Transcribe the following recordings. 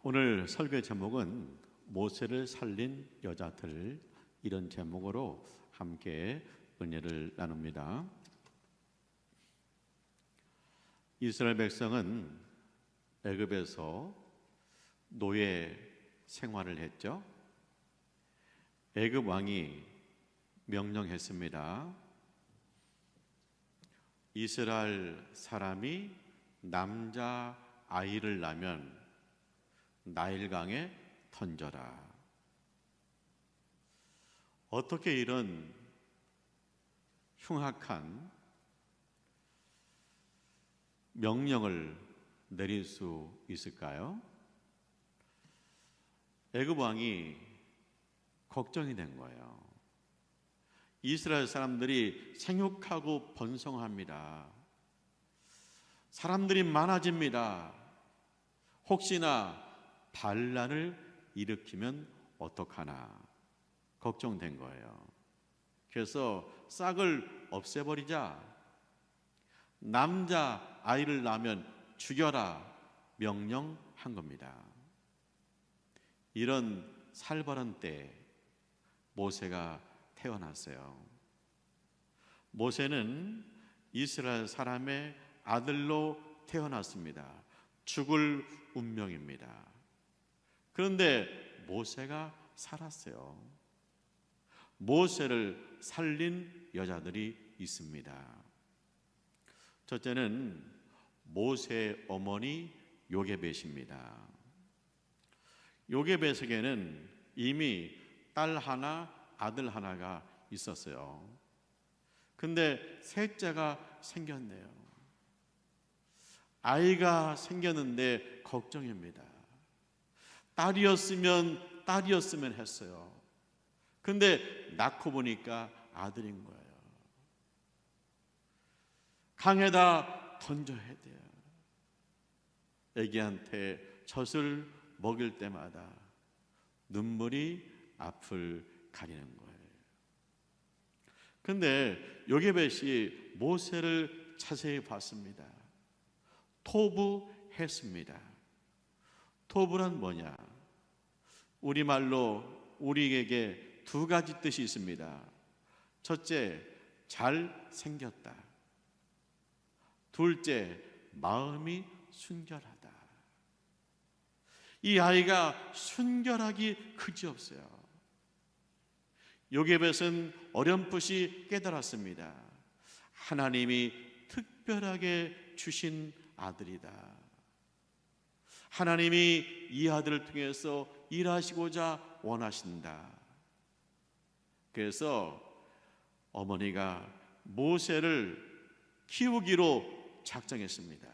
오늘 설교의 제목은 모세를 살린 여자들, 이런 제목으로 함께 은혜를 나눕니다. 이스라엘 백성은 애굽에서 노예 생활을 했죠. 애굽 왕이 명령했습니다. 이스라엘 사람이 남자 아이를 낳으면 나일강에 던져라. 어떻게 이런 흉악한 명령을 내릴 수 있을까요? 애굽 왕이 걱정이 된 거예요. 이스라엘 사람들이 생육하고 번성합니다. 사람들이 많아집니다. 혹시나 반란을 일으키면 어떡하나 걱정된 거예요. 그래서 싹을 없애버리자, 남자 아이를 낳으면 죽여라 명령한 겁니다. 이런 살벌한 때에 모세가 태어났어요. 모세는 이스라엘 사람의 아들로 태어났습니다. 죽을 운명입니다. 그런데 모세가 살았어요. 모세를 살린 여자들이 있습니다. 첫째는 모세의 어머니 요게벳입니다. 요게벳에게는 이미 딸 하나, 아들 하나가 있었어요. 근데 셋째가 생겼네요. 아이가 생겼는데 걱정입니다. 딸이었으면 했어요. 근데 낳고 보니까 아들인 거예요. 강에다 던져야 돼요. 애기한테 젖을 먹일 때마다 눈물이 앞을 가리는 거예요. 근데 요게벳이 모세를 자세히 봤습니다. 토부했습니다. 토부란 뭐냐? 우리말로 우리에게 두 가지 뜻이 있습니다. 첫째, 잘생겼다. 둘째, 마음이 순결하다. 이 아이가 순결하기 그지없어요. 요게벳은 어렴풋이 깨달았습니다. 하나님이 특별하게 주신 아들이다. 하나님이 이 아들을 통해서 일하시고자 원하신다. 그래서 어머니가 모세를 키우기로 작정했습니다.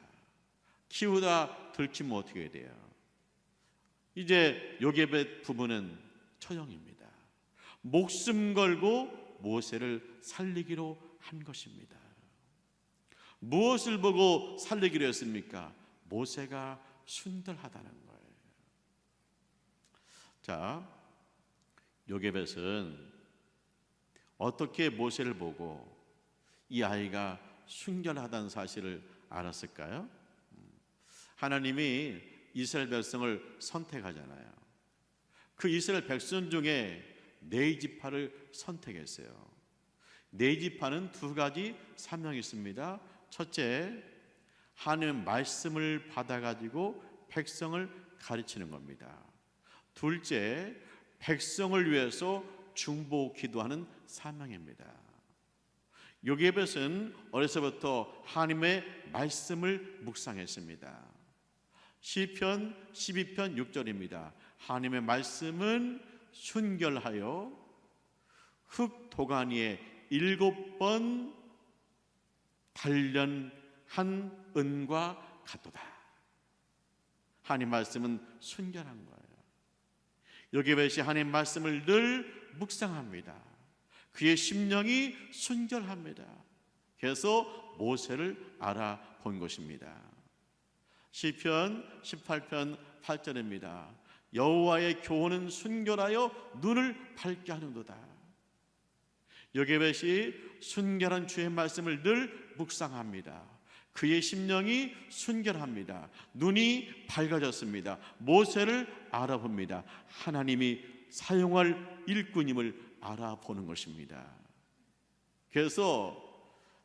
키우다 들키면 어떻게 돼요? 이제 요게벳 부부는 처형입니다. 목숨 걸고 모세를 살리기로 한 것입니다. 무엇을 보고 살리기로 했습니까? 모세가 순결하다는 거예요. 자, 요게벳은 어떻게 모세를 보고 이 아이가 순결하다는 사실을 알았을까요? 하나님이 이스라엘 백성을 선택하잖아요. 그 이스라엘 백성 중에 네 지파를 선택했어요. 네 지파는 두 가지 사명이 있습니다. 첫째, 하나님의 말씀을 받아가지고 백성을 가르치는 겁니다. 둘째, 백성을 위해서 중보 기도하는 사명입니다. 요게벳은 어려서부터 하나님의 말씀을 묵상했습니다. 시편 12편 6절입니다. 하나님의 말씀은 순결하여 흙 도가니에 7번 단련한 은과 같도다. 하나님 말씀은 순결한 거예요. 요게벳이 하나님 말씀을 늘 묵상합니다. 그의 심령이 순결합니다. 그래서 모세를 알아본 것입니다. 시편 18편 8절입니다. 여호와의 교훈은 순결하여 눈을 밝게 하는도다. 요게벳이 순결한 주의 말씀을 늘 묵상합니다. 그의 심령이 순결합니다. 눈이 밝아졌습니다. 모세를 알아봅니다. 하나님이 사용할 일꾼임을 알아보는 것입니다. 그래서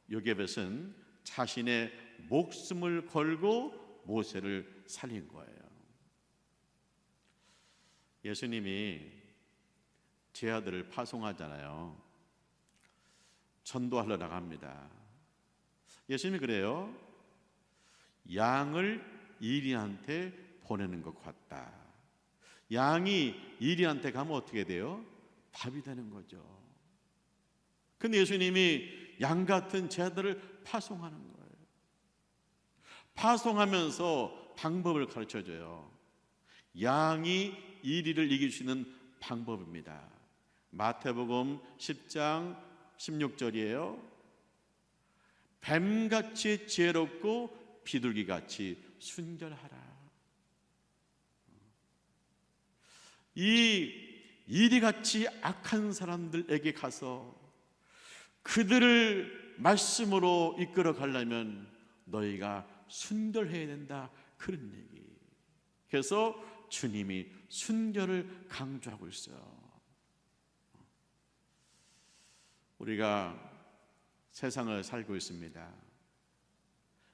요게벳은 자신의 목숨을 걸고 모세를 살린 거예요. 예수님이 제 아들을 파송하잖아요. 전도하러 나갑니다. 예수님이 그래요. 양을 이리한테 보내는 것 같다. 양이 이리한테 가면 어떻게 돼요? 밥이 되는 거죠. 근데 예수님이 양 같은 제 아들을 파송하는 거예요. 파송하면서 방법을 가르쳐줘요. 양이 이리를 이길 수 있는 방법입니다. 마태복음 10장 16절이에요. 뱀같이 지혜롭고 비둘기같이 순결하라. 이 이리같이 악한 사람들에게 가서 그들을 말씀으로 이끌어 가려면 너희가 순결해야 된다, 그런 얘기. 그래서 주님이 순결을 강조하고 있어요. 우리가 세상을 살고 있습니다.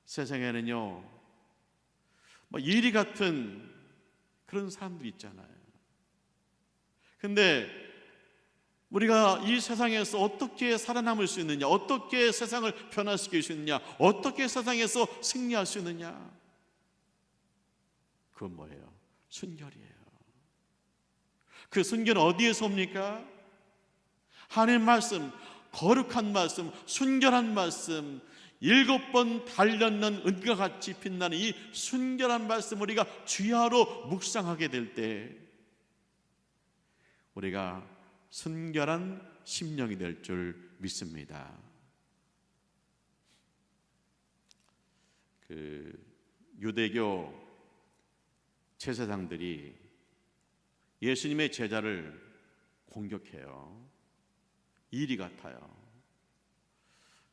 세상에는요, 이리 같은 그런 사람들이 있잖아요. 근데 우리가 이 세상에서 어떻게 살아남을 수 있느냐, 어떻게 세상을 변화시킬 수 있느냐, 어떻게 세상에서 승리할 수 있느냐, 그건 뭐예요? 순결이에요. 그 순결은 어디에서 옵니까? 하나님의 말씀, 거룩한 말씀, 순결한 말씀, 7번 달렸는 은과 같이 빛나는 이 순결한 말씀 우리가 주야로 묵상하게 될 때 우리가 순결한 심령이 될 줄 믿습니다. 유대교 제사장들이 예수님의 제자를 공격해요. 이리 같아요.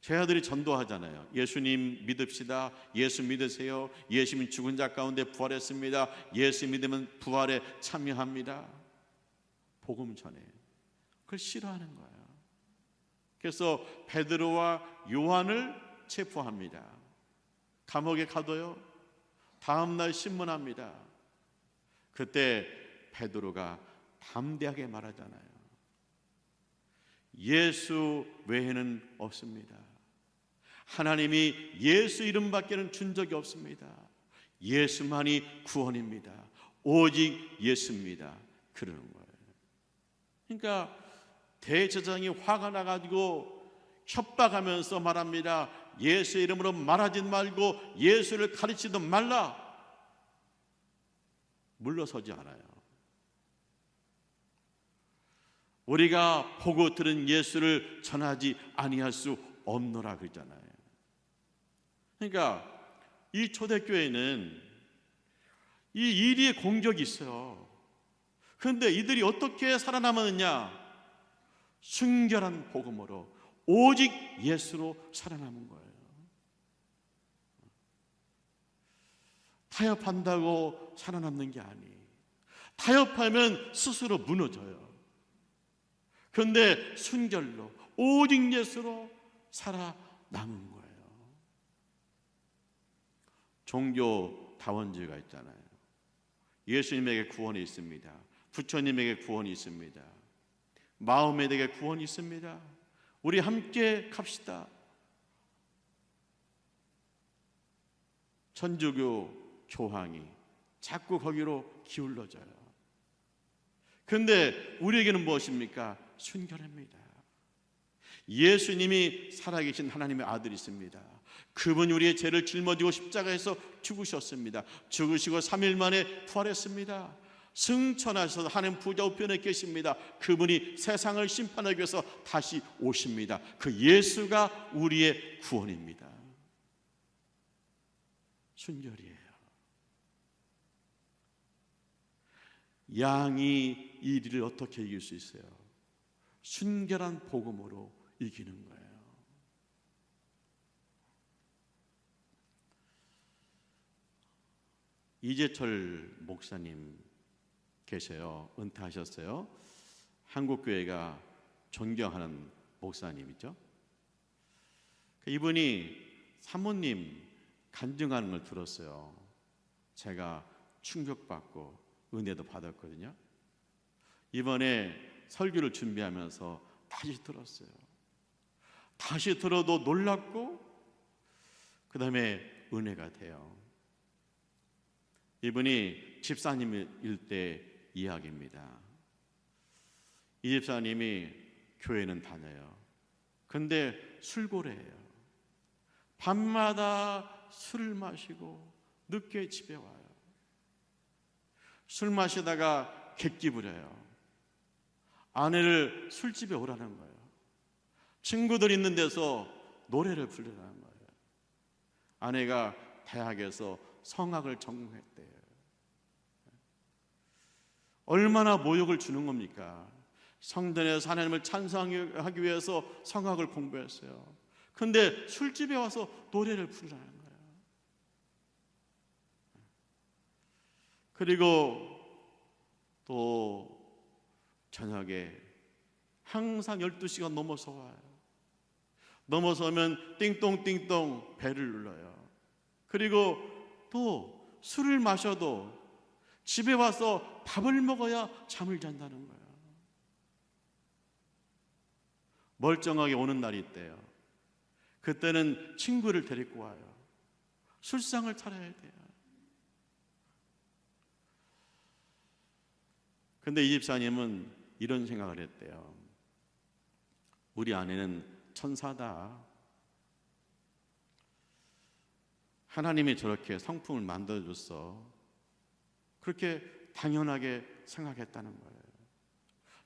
제자들이 전도하잖아요. 예수님 믿읍시다. 예수 믿으세요. 예수님 죽은 자 가운데 부활했습니다. 예수 믿으면 부활에 참여합니다. 복음 전해. 그걸 싫어하는 거예요. 그래서 베드로와 요한을 체포합니다. 감옥에 가둬요. 다음날 신문합니다. 그때 베드로가 담대하게 말하잖아요. 예수 외에는 없습니다. 하나님이 예수 이름밖에는 준 적이 없습니다. 예수만이 구원입니다. 오직 예수입니다. 그러는 거예요. 그러니까 대제사장이 화가 나가지고 협박하면서 말합니다. 예수 이름으로 말하지 말고 예수를 가르치지 말라. 물러서지 않아요. 우리가 보고 들은 예수를 전하지 아니할 수 없노라 그러잖아요. 그러니까 이 초대교회는 이 이리의 공격이 있어요. 그런데 이들이 어떻게 살아남았느냐? 순결한 복음으로 오직 예수로 살아남은 거예요. 타협한다고 살아남는 게 아니에요. 타협하면 스스로 무너져요. 그런데 순결로 오직 예수로 살아남은 거예요. 종교다원주의가 있잖아요. 예수님에게 구원이 있습니다. 부처님에게 구원이 있습니다. 마음에게 구원이 있습니다. 우리 함께 갑시다. 천주교 교황이 자꾸 거기로 기울어져요. 그런데 우리에게는 무엇입니까? 순결합니다. 예수님이 살아계신 하나님의 아들이 있습니다. 그분이 우리의 죄를 짊어지고 십자가에서 죽으셨습니다. 죽으시고 3일 만에 부활했습니다. 승천하셔서 하나님 부자 우편에 계십니다. 그분이 세상을 심판하기 위해서 다시 오십니다. 그 예수가 우리의 구원입니다. 순결이에요. 양이 이리를 어떻게 이길 수 있어요? 순결한 복음으로 이기는 거예요. 이재철 목사님 계셔요. 은퇴하셨어요. 한국교회가 존경하는 목사님이죠. 이분이 사모님 간증하는 걸 들었어요. 제가 충격받고 은혜도 받았거든요. 이번에 설교를 준비하면서 다시 들었어요. 다시 들어도 놀랍고 그 다음에 은혜가 돼요. 이분이 집사님일 때 이야기입니다. 이 집사님이 교회는 다녀요. 근데 술고래예요. 밤마다 술을 마시고 늦게 집에 와요. 술 마시다가 객기 부려요. 아내를 술집에 오라는 거예요. 친구들 있는 데서 노래를 부르라는 거예요. 아내가 대학에서 성악을 전공했대요. 얼마나 모욕을 주는 겁니까? 성전에서 하나님을 찬송하기 위해서 성악을 공부했어요. 근데 술집에 와서 노래를 부르라는 거예요. 그리고 또 저녁에 항상 12시간 넘어서 와요. 넘어서면 띵동띵동 배를 눌러요. 그리고 또 술을 마셔도 집에 와서 밥을 먹어야 잠을 잔다는 거예요. 멀쩡하게 오는 날이 있대요. 그때는 친구를 데리고 와요. 술상을 차려야 돼요. 근데 이 집사님은 이런 생각을 했대요. 우리 아내는 천사다. 하나님이 저렇게 성품을 만들어줬어. 그렇게 당연하게 생각했다는 거예요.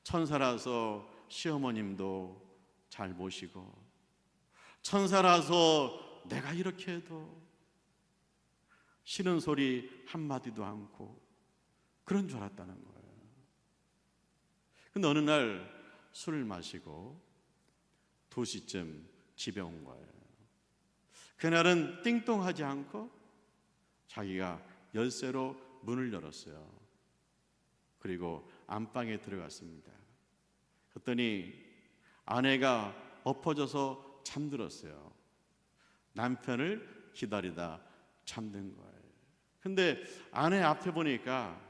천사라서 시어머님도 잘 모시고, 천사라서 내가 이렇게 해도 싫은 소리 한마디도 않고 그런 줄 알았다는 거예요. 근데 어느 날 술을 마시고 2시쯤 집에 온 거예요. 그날은 띵동하지 않고 자기가 열쇠로 문을 열었어요. 그리고 안방에 들어갔습니다. 그랬더니 아내가 엎어져서 잠들었어요. 남편을 기다리다 잠든 거예요. 근데 아내 앞에 보니까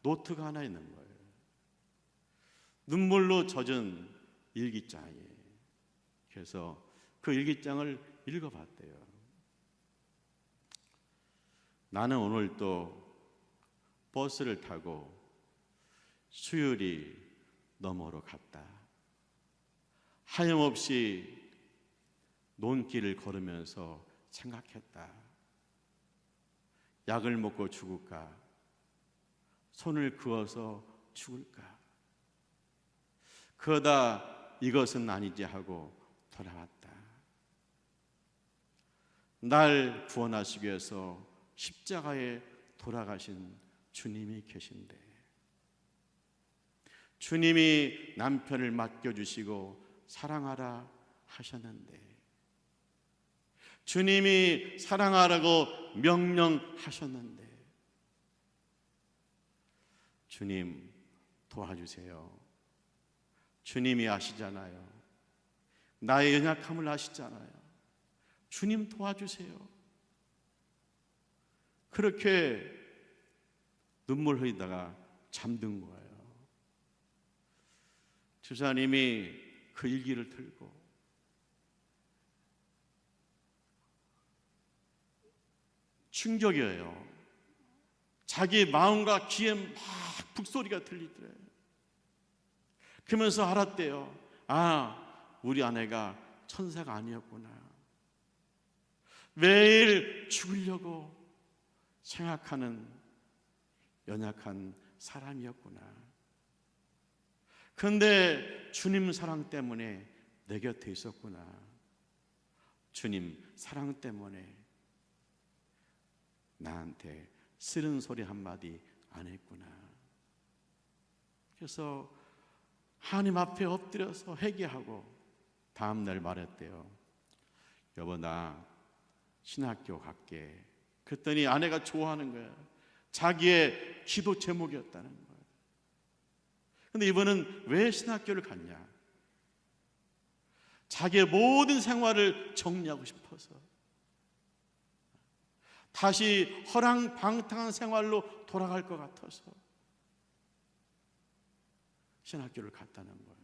노트가 하나 있는 거예요. 눈물로 젖은 일기장이에요. 그래서 그 일기장을 읽어봤대요. 나는 오늘 또 버스를 타고 수유리 너머로 갔다. 하염없이 논길을 걸으면서 생각했다. 약을 먹고 죽을까? 손을 그어서 죽을까? 그러다 이것은 아니지 하고 돌아왔다. 날 구원하시기 위해서 십자가에 돌아가신 주님이 계신데, 주님이 남편을 맡겨주시고 사랑하라 하셨는데, 주님이 사랑하라고 명령하셨는데, 주님 도와주세요. 주님이 아시잖아요. 나의 연약함을 아시잖아요. 주님 도와주세요. 그렇게 눈물 흘리다가 잠든 거예요. 집사님이 그 일기를 들고 충격이에요. 자기 마음과 귀에 막 북소리가 들리더래요. 그러면서 알았대요. 아, 우리 아내가 천사가 아니었구나. 매일 죽으려고 생각하는 연약한 사람이었구나. 그런데 주님 사랑 때문에 내 곁에 있었구나. 주님 사랑 때문에 나한테 싫은 소리 한마디 안 했구나. 그래서 하나님 앞에 엎드려서 회개하고 다음날 말했대요. 여보, 나 신학교 갈게. 그랬더니 아내가 좋아하는 거야. 자기의 기도 제목이었다는 거예요. 그런데 이분은 왜 신학교를 갔냐? 자기의 모든 생활을 정리하고 싶어서, 다시 허랑방탕한 생활로 돌아갈 것 같아서 신학교를 갔다는 거예요.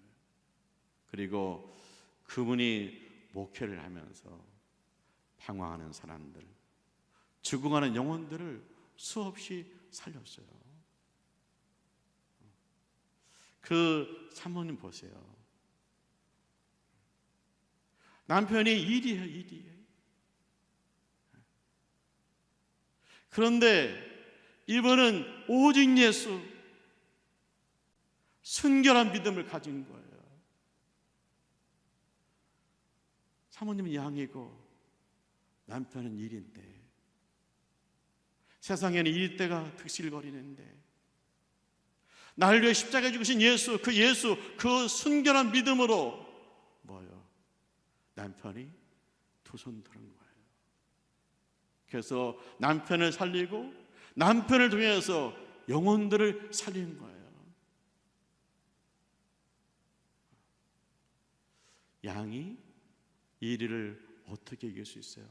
그리고 그분이 목회를 하면서 방황하는 사람들, 죽어가는 영혼들을 수없이 살렸어요. 그 사모님 보세요. 남편이 일이에요, 일이에요. 그런데 이분은 오직 예수, 순결한 믿음을 가진 거예요. 사모님은 양이고 남편은 일인데, 세상에는 일대가 득실거리는데, 나를 위해 십자가에 죽으신 예수, 그 순결한 믿음으로 뭐요? 남편이 두 손 들은 거예요. 그래서 남편을 살리고 남편을 통해서 영혼들을 살린 거예요. 양이 이리를 어떻게 이길 수 있어요?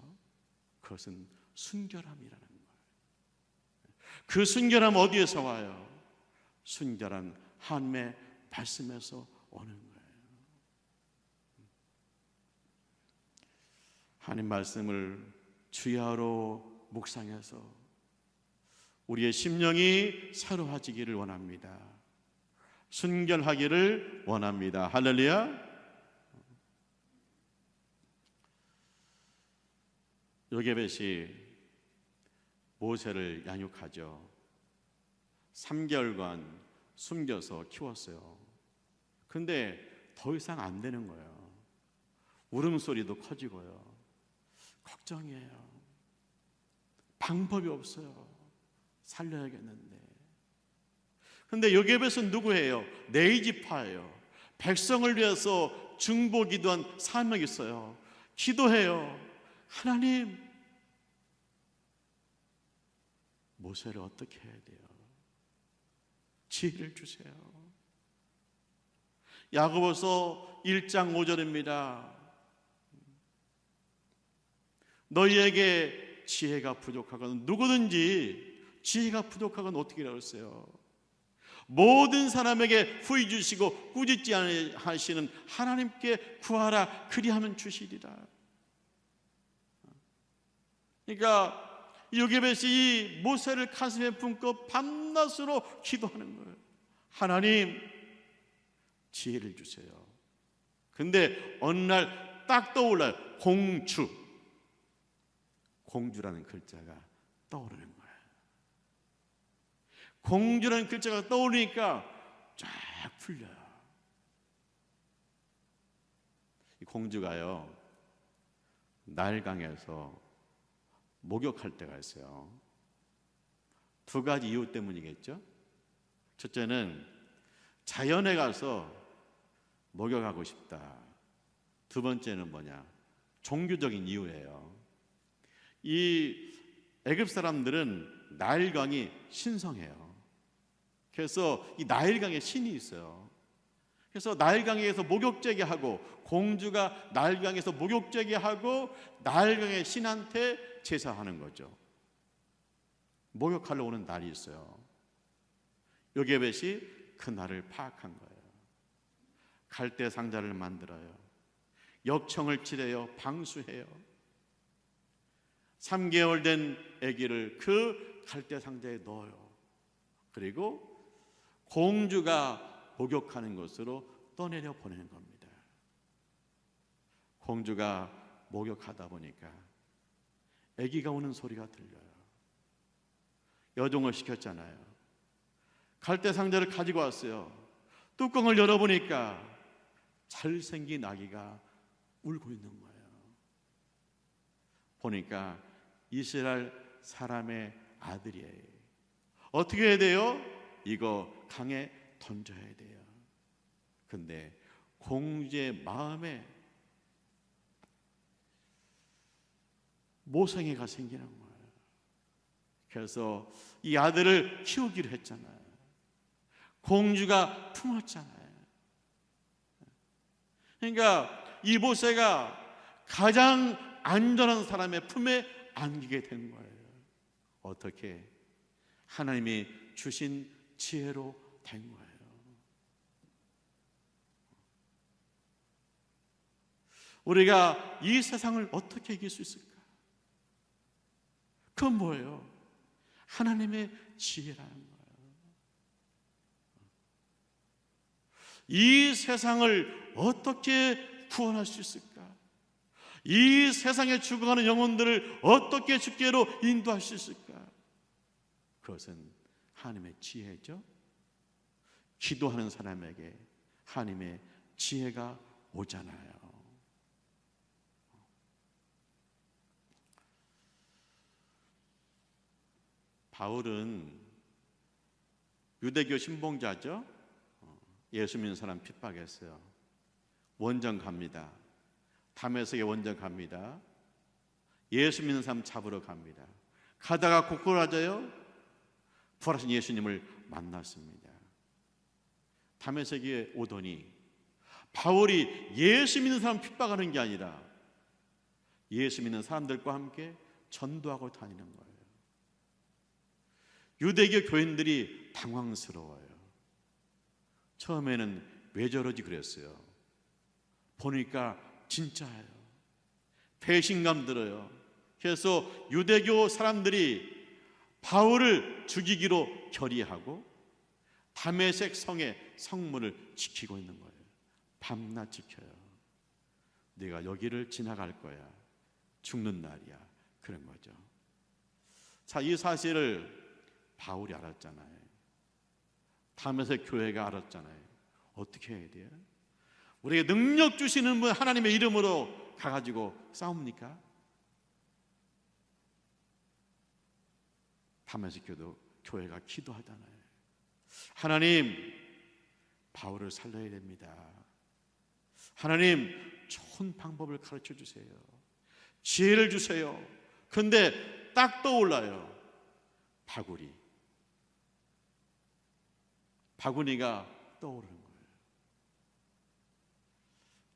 그것은 순결함이라는 거예요. 그 순결함 어디에서 와요? 순결한 하나님의 말씀에서 오는 거예요. 하나님 말씀을 주야로 묵상해서 우리의 심령이 새로워지기를 원합니다. 순결하기를 원합니다. 할렐루야. 요게벳이 모세를 양육하죠. 3개월간 숨겨서 키웠어요. 근데 더 이상 안 되는 거예요. 울음소리도 커지고요. 걱정이에요. 방법이 없어요. 살려야겠는데. 근데 요게벳은 누구예요? 네이지파예요. 백성을 위해서 중보기도한 사명이 있어요. 기도해요. 하나님, 모세를 어떻게 해야 돼요? 지혜를 주세요. 야고보서 1장 5절입니다. 너희에게 지혜가 부족하거든, 누구든지 지혜가 부족하건 어떻게 하겠어요? 모든 사람에게 후히 주시고 꾸짖지 하시는 하나님께 구하라, 그리하면 주시리라. 그러니까 요게벳이 이 모세를 가슴에 품고 밤낮으로 기도하는 거예요. 하나님, 지혜를 주세요. 근데 어느 날 딱 떠올라요. 공주라는 글자가 떠오르는 거예요. 공주라는 글자가 떠오르니까 쫙 풀려요. 이 공주가요, 나일강에서 목욕할 때가 있어요. 두 가지 이유 때문이겠죠. 첫째는 자연에 가서 목욕하고 싶다. 두 번째는 뭐냐? 종교적인 이유예요. 이 애굽 사람들은 나일강이 신성해요. 그래서 이 나일강에 신이 있어요. 그래서 나일강에서 목욕제게 하고, 공주가 나일강에서 목욕제게 하고 나일강의 신한테 제사하는 거죠. 목욕하러 오는 날이 있어요. 요게벳이 그 날을 파악한 거예요. 갈대 상자를 만들어요. 엽청을 칠해요. 방수해요. 3개월 된 아기를 그 갈대 상자에 넣어요. 그리고 공주가 목욕하는 곳으로 떠내려 보내는 겁니다. 공주가 목욕하다 보니까 아기가 우는 소리가 들려요. 여종을 시켰잖아요. 갈대 상자를 가지고 왔어요. 뚜껑을 열어보니까 잘생긴 아기가 울고 있는 거예요. 보니까 이스라엘 사람의 아들이에요. 어떻게 해야 돼요? 이거 강에 던져야 돼요. 근데 공주의 마음에 모성애가 생기는 거예요. 그래서 이 아들을 키우기로 했잖아요. 공주가 품었잖아요. 그러니까 이 모세가 가장 안전한 사람의 품에 안기게 된 거예요. 어떻게? 하나님이 주신 지혜로 된 거예요. 우리가 이 세상을 어떻게 이길 수 있을까? 그건 뭐예요? 하나님의 지혜라는 거예요. 이 세상을 어떻게 구원할 수 있을까? 이 세상에 죽어가는 영혼들을 어떻게 주께로 인도할 수 있을까? 그것은 하나님의 지혜죠. 기도하는 사람에게 하나님의 지혜가 오잖아요. 바울은 유대교 신봉자죠. 예수 믿는 사람 핍박했어요. 원정 갑니다. 다메섹에 원정 갑니다. 예수 믿는 사람 잡으러 갑니다. 가다가 고꾸라져요. 부활하신 예수님을 만났습니다. 다메섹에 오더니 바울이 예수 믿는 사람 핍박하는 게 아니라 예수 믿는 사람들과 함께 전도하고 다니는 거예요. 유대교 교인들이 당황스러워요. 처음에는 왜 저러지 그랬어요. 보니까 진짜예요. 배신감 들어요. 그래서 유대교 사람들이 바울을 죽이기로 결의하고 다메섹 성의 성문을 지키고 있는 거예요. 밤낮 지켜요. 네가 여기를 지나갈 거야. 죽는 날이야. 그런 거죠. 자, 이 사실을 바울이 알았잖아요. 다메섹 교회가 알았잖아요. 어떻게 해야 돼요? 우리에게 능력 주시는 분 하나님의 이름으로 가가지고 싸웁니까? 다메섹 교회가 기도하잖아요. 하나님, 바울을 살려야 됩니다. 하나님, 좋은 방법을 가르쳐 주세요. 지혜를 주세요. 근데 딱 떠올라요. 바구니가 떠오르는 거예요.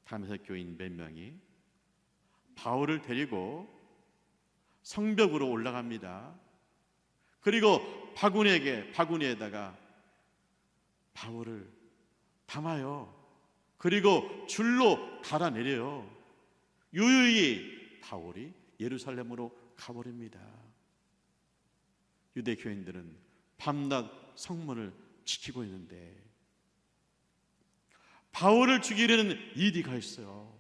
다메섹 교인 몇 명이 바울을 데리고 성벽으로 올라갑니다. 그리고 바구니에다가 바울을 담아요. 그리고 줄로 달아내려요. 유유히 바울이 예루살렘으로 가버립니다. 유대 교인들은 밤낮 성문을 지키고 있는데 바울을 죽이려는 이리가 있어요.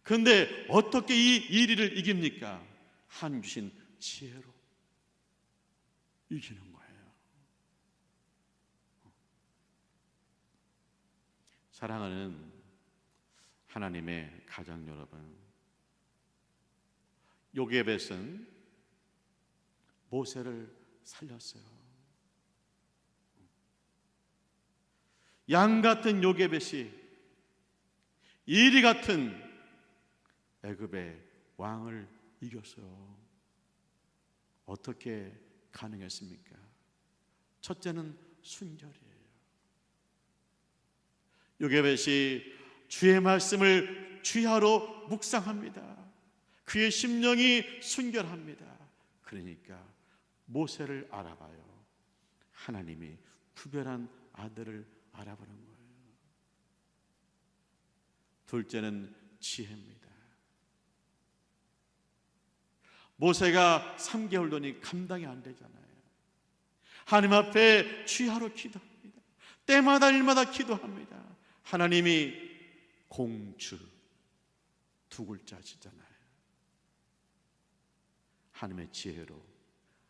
그런데 어떻게 이 이리를 이깁니까? 하나님 주신 지혜로 이기는 거예요. 사랑하는 하나님의 가정 여러분, 요게벳은 모세를 살렸어요. 양 같은 요게벳이 이리 같은 애굽의 왕을 이겼어요. 어떻게 가능했습니까? 첫째는 순결이에요. 요게벳이 주의 말씀을 주야로 묵상합니다. 그의 심령이 순결합니다. 그러니까 모세를 알아봐요. 하나님이 구별한 아들을 알아보는 거예요. 둘째는 지혜입니다. 모세가 3개월 동안 감당이 안 되잖아요. 하나님 앞에 주야로 기도합니다. 때마다 일마다 기도합니다. 하나님이 공주 두 글자시잖아요. 하나님의 지혜로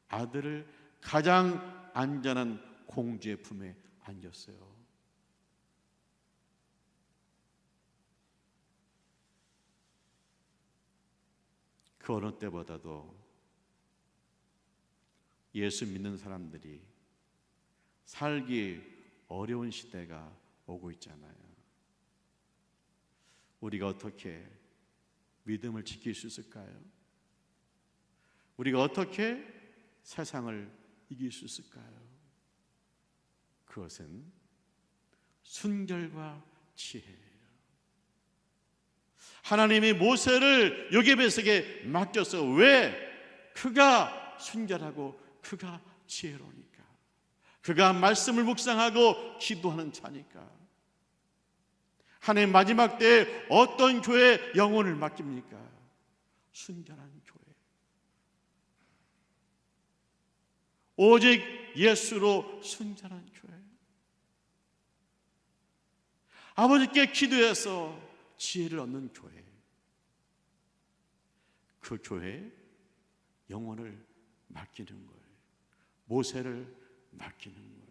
아들을 가장 안전한 공주의 품에 안겼어요. 그 어느 때보다도 예수 믿는 사람들이 살기 어려운 시대가 오고 있잖아요. 우리가 어떻게 믿음을 지킬 수 있을까요? 우리가 어떻게 세상을 이길 수 있을까요? 그것은 순결과 지혜예요. 하나님이 모세를 요괴배석에 맡겼어. 왜? 그가 순결하고 그가 지혜로우니까. 그가 말씀을 묵상하고 기도하는 자니까. 하나님 마지막 때에 어떤 교회에 영혼을 맡깁니까? 순결한 교회. 오직 예수로 순결한 교회. 아버지께 기도해서 지혜를 얻는 교회. 그 교회에 영혼을 맡기는 거예요. 모세를 맡기는 거예요.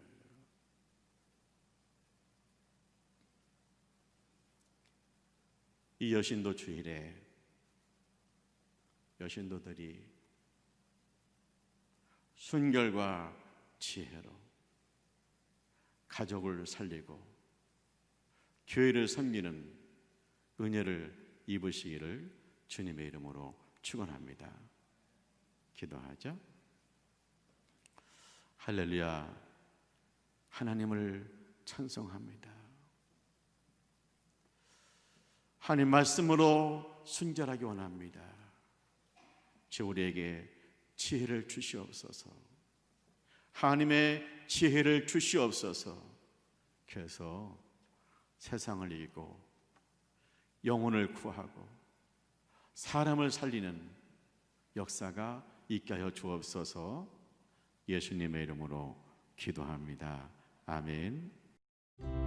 이 여신도 주일에 여신도들이 순결과 지혜로 가족을 살리고 교회를 섬기는 은혜를 입으시기를 주님의 이름으로 축원합니다. 기도하죠. 할렐루야. 하나님을 찬송합니다. 하나님 말씀으로 순결하기 원합니다. 주 우리에게 지혜를 주시옵소서. 하나님의 지혜를 주시옵소서. 그래서 세상을 이기고 영혼을 구하고 사람을 살리는 역사가 있게 하여 주옵소서. 예수님의 이름으로 기도합니다. 아멘.